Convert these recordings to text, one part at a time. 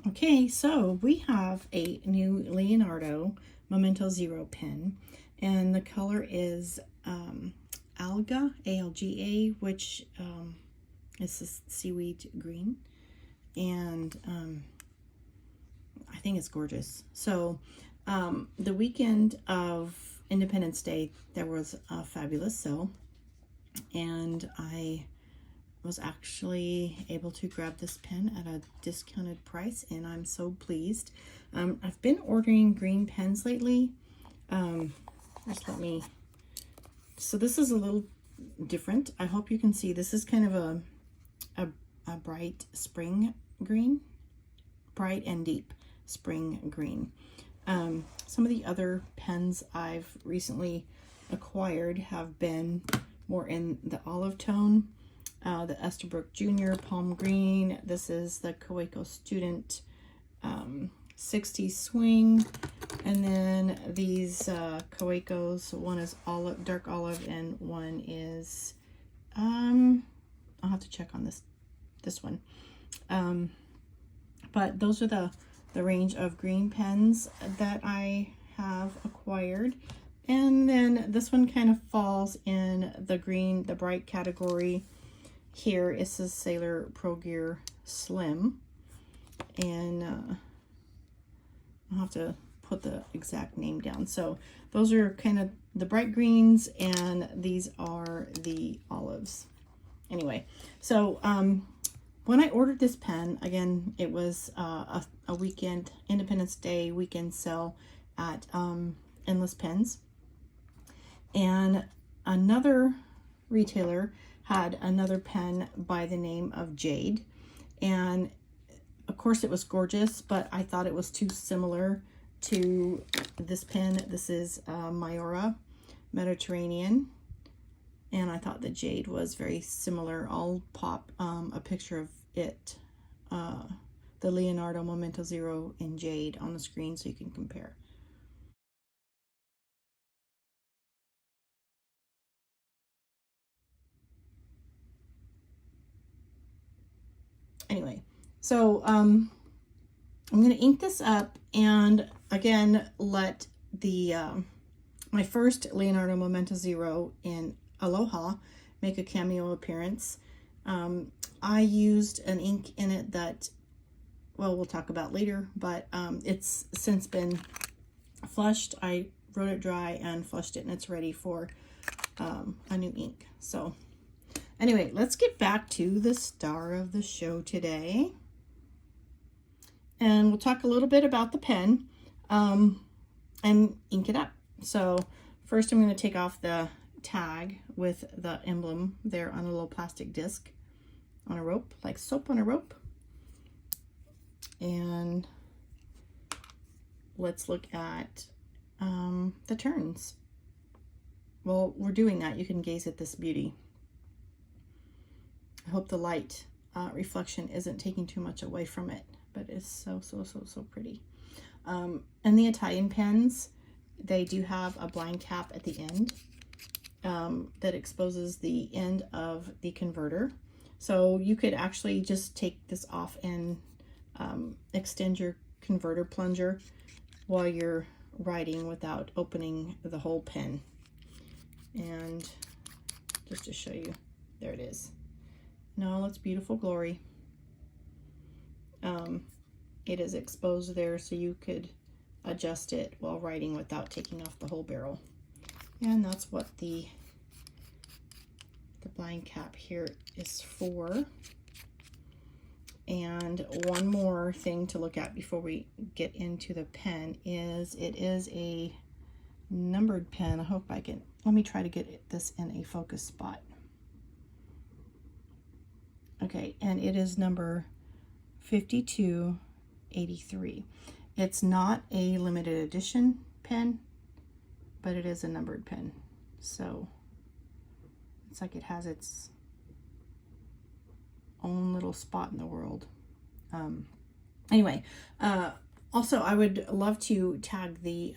Okay, so we have a new Leonardo Momento Zero pen, and the color is Alga, A-L-G-A, which is this seaweed green, and I think it's gorgeous. So the weekend of Independence Day, there was a fabulous sale, and I was actually able to grab this pen at a discounted price, and I'm so pleased. I've been ordering green pens lately. Just let me, so this is a little different. I hope you can see this is kind of a bright spring green, bright and deep spring green. Some of the other pens I've recently acquired have been more in the olive tone. The Estabrook Junior Palm Green. This is the Kaweco Student 60 Swing. And then these Kawecos, one is olive, dark olive, and one is, I'll have to check on this one. But those are the range of green pens that I have acquired. And then this one kind of falls in the green, the bright category. Here it says Sailor Pro Gear Slim, and I'll have to put the exact name down. So those are kind of the bright greens, and these are the olives. Anyway, so when I ordered this pen, again, it was a weekend, Independence Day weekend sale at Endless Pens, and another retailer had another pen by the name of Jade, and of course it was gorgeous, but I thought it was too similar to this pen. This is Mayora Mediterranean, and I thought that Jade was very similar. I'll pop a picture of it, the Leonardo Momento Zero in Jade, on the screen so you can compare. Anyway, so I'm going to ink this up, and again let the my first Leonardo Momento Zero in Aloha make a cameo appearance. I used an ink in it that, well, we'll talk about later, but it's since been flushed. I wrote it dry and flushed it, and it's ready for a new ink. So anyway, let's get back to the star of the show today. And we'll talk a little bit about the pen and ink it up. So first I'm going to take off the tag with the emblem there on a little plastic disc on a rope, like soap on a rope. And let's look at the turns. Well, we're doing that. You can gaze at this beauty. I hope the light reflection isn't taking too much away from it, but it's so pretty. And the Italian pens, they do have a blind cap at the end that exposes the end of the converter. So you could actually just take this off and extend your converter plunger while you're writing without opening the whole pen. And just to show you, there it is. In all its beautiful glory. It is exposed there, so you could adjust it while writing without taking off the whole barrel. And that's what the blind cap here is for. And one more thing to look at before we get into the pen is it is a numbered pen. I hope I can, let me try to get this in a focus spot. Okay, and it is number 5283. It's not a limited edition pen, but it is a numbered pen. So it's like it has its own little spot in the world. Anyway, also I would love to tag the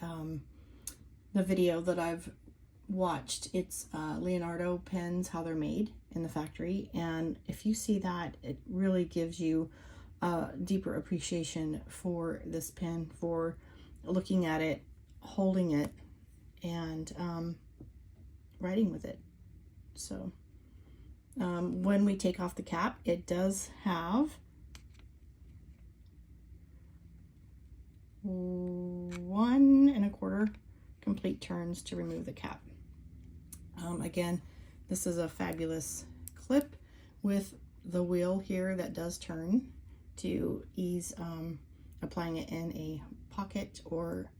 video that I've watched. It's Leonardo pens, how they're made in the factory, and if you see that, it really gives you a deeper appreciation for this pen, for looking at it, holding it, and writing with it. So when we take off the cap, it does have 1 1/4 complete turns to remove the cap. Again, this is a fabulous clip with the wheel here that does turn to ease applying it in a pocket or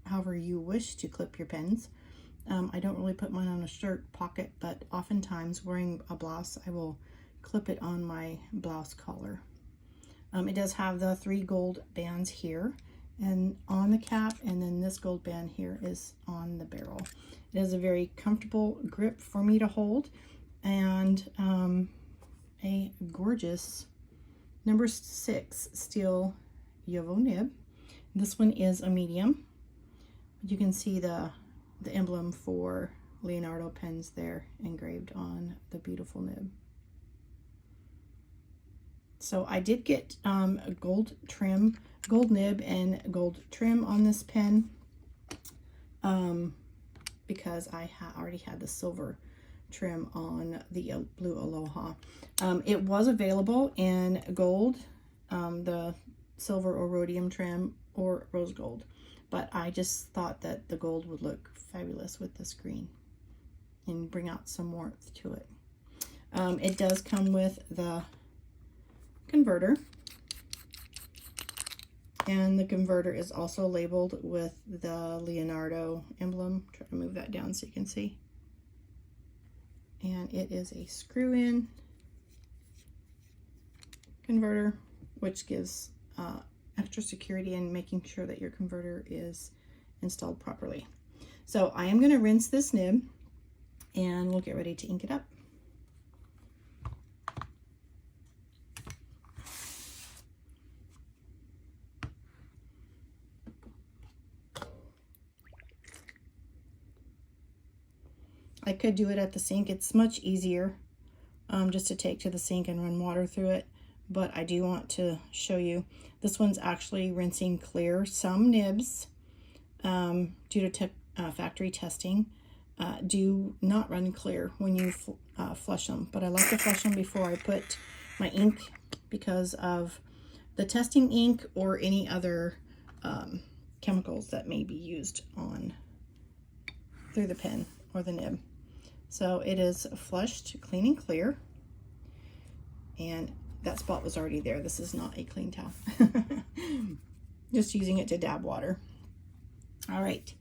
however you wish to clip your pens. I don't really put mine on a shirt pocket, but oftentimes wearing a blouse, I will clip it on my blouse collar. It does have the 3 gold bands here and on the cap, and then this gold band here is on the barrel. It is a very comfortable grip for me to hold, and a gorgeous number 6 steel Yovo nib. This one is a medium. You can see the emblem for Leonardo pens there engraved on the beautiful nib. So I did get a gold nib and gold trim on this pen because I already had the silver trim on the blue Aloha. It was available in gold, the silver or rhodium trim, or rose gold, but I just thought that the gold would look fabulous with this green and bring out some warmth to it. It does come with the converter, and the converter is also labeled with the Leonardo emblem. Try to move that down so you can see. And it is a screw-in converter, which gives extra security in making sure that your converter is installed properly. So I am going to rinse this nib, and we'll get ready to ink it up. I could do it at the sink. It's much easier just to take to the sink and run water through it, but I do want to show you. This one's actually rinsing clear. Some nibs, due to factory testing, do not run clear when you flush them, but I like to flush them before I put my ink because of the testing ink or any other chemicals that may be used through the pen or the nib. So it is flushed, clean and clear, and that spot was already there. This is not a clean towel. Just using it to dab water. All right,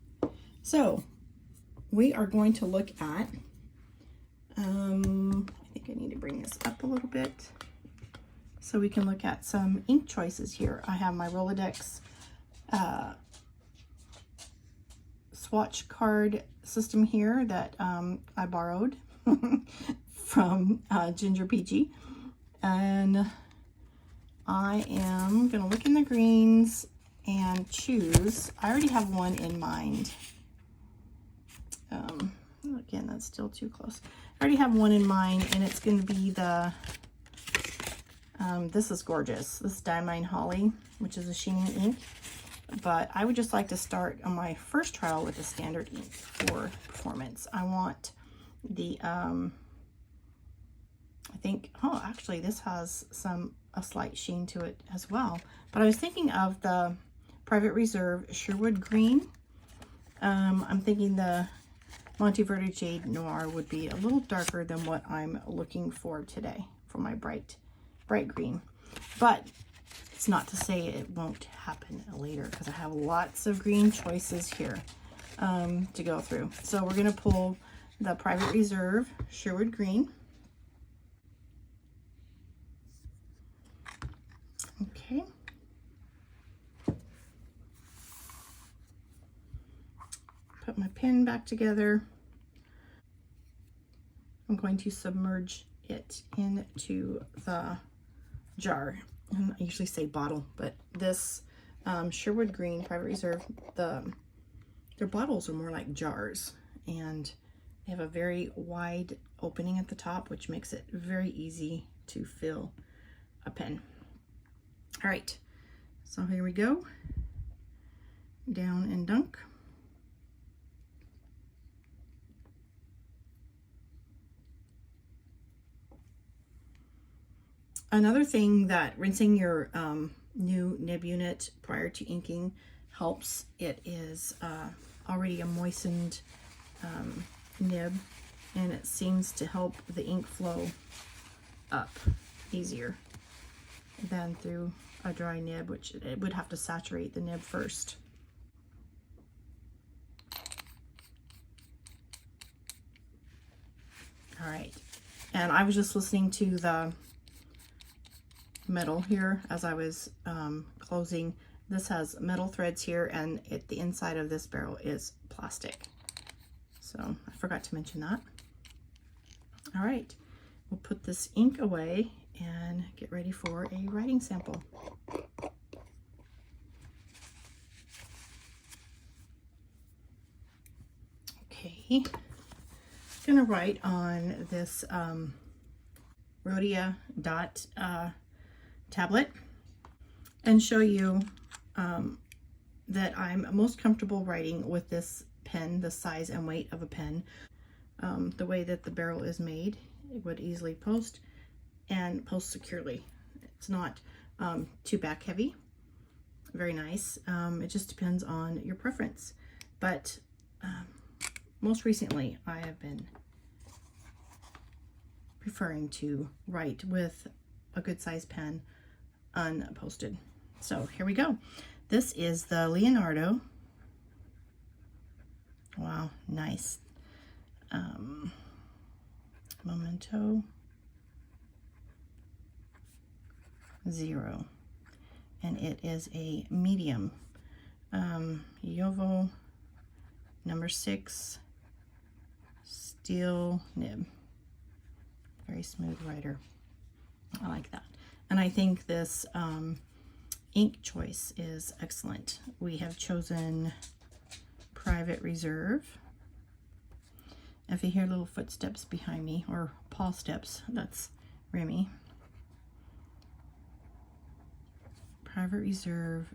so we are going to look at, I think I need to bring this up a little bit so we can look at some ink choices here. I have my Rolodex swatch card system here that I borrowed from Ginger Peachy, and I am gonna look in the greens and choose. I already have one in mind. Again, that's still too close. I already have one in mind, and it's going to be the this is gorgeous. This is Diamine Holly, which is a sheening ink. But I would just like to start on my first trial with a standard ink for performance. I want the, I think, oh, actually this has a slight sheen to it as well. But I was thinking of the Private Reserve Sherwood Green. I'm thinking the Monteverde Jade Noir would be a little darker than what I'm looking for today for my bright green. But it's not to say it won't happen later, because I have lots of green choices here to go through. So we're going to pull the Private Reserve Sherwood Green. Okay. Put my pen back together. I'm going to submerge it into the jar. And I usually say bottle, but this Sherwood Green Private Reserve, their bottles are more like jars, and they have a very wide opening at the top, which makes it very easy to fill a pen. All right, so here we go. Down and dunk. Another thing that rinsing your new nib unit prior to inking helps. It is already a moistened nib, and it seems to help the ink flow up easier than through a dry nib, which it would have to saturate the nib first. All right, and I was just listening to the metal here as I was closing. This has metal threads here, and the inside of this barrel is plastic. So I forgot to mention that. All right, we'll put this ink away and get ready for a writing sample. Okay, I'm gonna write on this Rhodia dot tablet and show you that I'm most comfortable writing with this pen, the size and weight of a pen. The way that the barrel is made, it would easily post and post securely. It's not too back heavy, very nice. It just depends on your preference, but most recently I have been preferring to write with a good size pen unposted. So here we go. This is the Leonardo. Wow, nice. Momento 0, and it is a medium Yovo number 6 steel nib. Very smooth writer. I like that. And I think this ink choice is excellent. We have chosen Private Reserve. If you hear little footsteps behind me, or paw steps, that's Remy. Private Reserve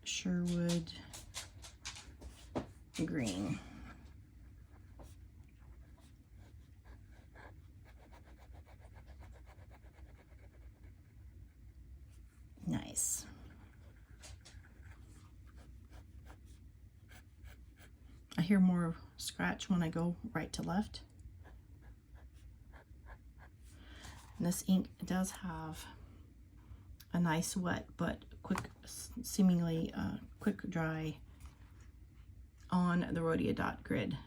Sherwood Green. Nice. I hear more scratch when I go right to left. And this ink does have a nice wet but quick, seemingly quick dry on the Rhodia dot grid.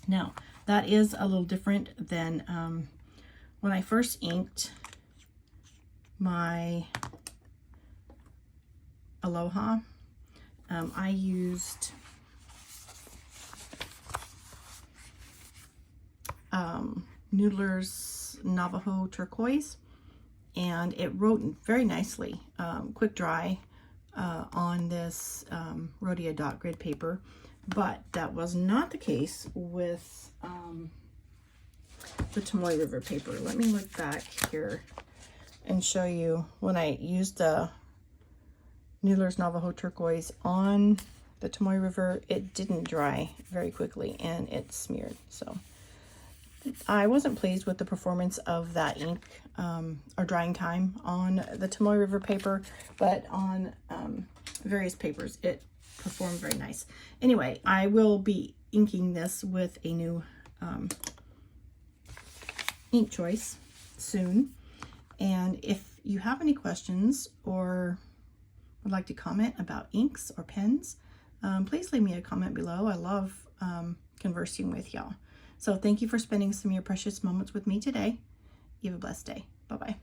Now that is a little different than when I first inked my Aloha. I used Noodler's Navajo Turquoise, and it wrote very nicely, quick dry on this Rhodia dot grid paper, but that was not the case with the Tomoe River paper. Let me look back here and show you when I used the Noodler's Navajo Turquoise on the Tomoe River, it didn't dry very quickly and it smeared. So I wasn't pleased with the performance of that ink or drying time on the Tomoe River paper, but on various papers it performed very nice. Anyway, I will be inking this with a new ink choice soon, and if you have any questions or would like to comment about inks or pens, please leave me a comment below. I love conversing with y'all. So thank you for spending some of your precious moments with me today. You have a blessed day. Bye-bye.